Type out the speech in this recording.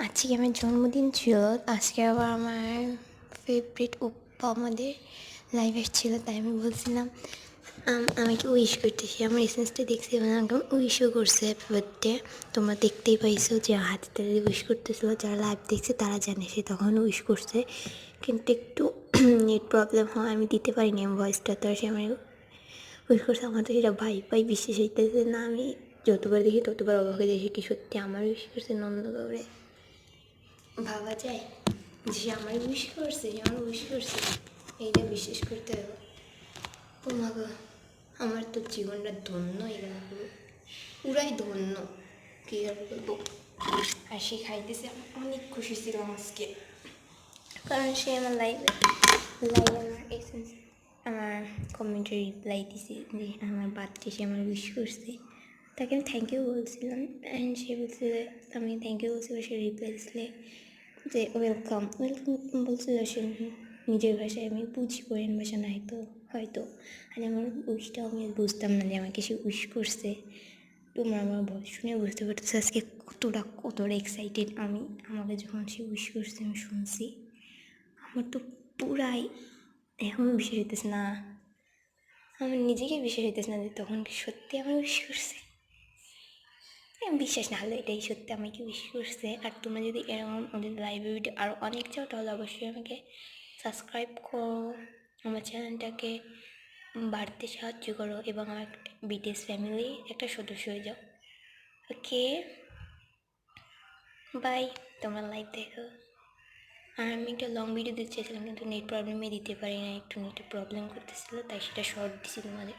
আজকে আমার জন্মদিন ছিল। আজকে আবার আমার ফেভারিট ওপ্পা আমাদের লাইভ এসেছিল, তাই আমি বলছিলাম আমাকে উইশ করতেছি। আমার এসেন্সটা দেখছি এবং আমাকে উইশও করছে হ্যাপি বার্থডে। তোমরা দেখতেই পাইছো যে হাতে তাদের উইশ করতেছিল, যারা লাইভ দেখছে তারা জানে সে তখন উইশ করছে, কিন্তু একটু নেট প্রবলেম হয়, আমি দিতে পারিনি আমি ভয়েসটা। তো সে আমার উইশ করছে, আমার তো সেটা ভাই বিশ্বাস হইতেছে না। আমি যতবার দেখি ততবার অবাক হয়ে দেখি কি সত্যি আমার উইশ করছে নন্দ গৌরে। ভাবা যায় যে আমার উইশ করছে, এইটা বিশ্বাস করতে হবে। ও মা গো, আমার তো জীবনটা ধন্য হয়ে গেল, পুরাই ধন্য, কী আর বলবো। আর সে খাইতেছে, আমি অনেক খুশি ছিলাম আজকে, কারণ সে আমার লাইভে আমার এসেন্স আমার কমেন্টে রিপ্লাই দিছে যে আমার বার্থডে সে আমার উইশ করছে। তাকে আমি থ্যাংক ইউ বলছিলাম, অ্যান্ড সে বলছিল, আমি থ্যাংক ইউ বলছিল, সে রিপ্লাই দিছিলে যে ওয়েলকাম বলছিল সে নিজের ভাষায়। আমি বুঝি কোরিয়ান ভাষা নাই তো হয়তো, আর আমার উইশটাও আমি বুঝতাম না যে আমাকে সে উইশ করছে। তোমরা আমার ভয়েস শুনে বুঝতে পারতেছো আজকে কতটা এক্সাইটেড আমি। আমাকে যখন সে উইশ করছে আমি শুনছি, আমার তো পুরাই এখন বিশ্বাস হইতেছে না, আমার নিজেকে বিশ্বাস হইতেছে না যে তখন সত্যি আমার উইশ করছে। বিশ্বাস না হলে এটাই সত্যি আমাকে উইশ করছে। আর তোমরা যদি এরকম ওদের লাইভ ভিডিও আরও অনেক চাও তাহলে অবশ্যই আমাকে সাবস্ক্রাইব করো, আমার চ্যানেলটাকে বাড়তে সাহায্য করো এবং আমার বিটিএস ফ্যামিলি একটা সদস্য হয়ে যাও। ওকে, বাই, তোমরা লাইভ দেখো। আর আমি একটা লং ভিডিও দিতে চাইছিলাম কিন্তু নেট প্রবলেমে দিতে পারি না, একটু নেটের প্রবলেম করতেছিল, তাই সেটা শর্ট দিছি তোমাদের।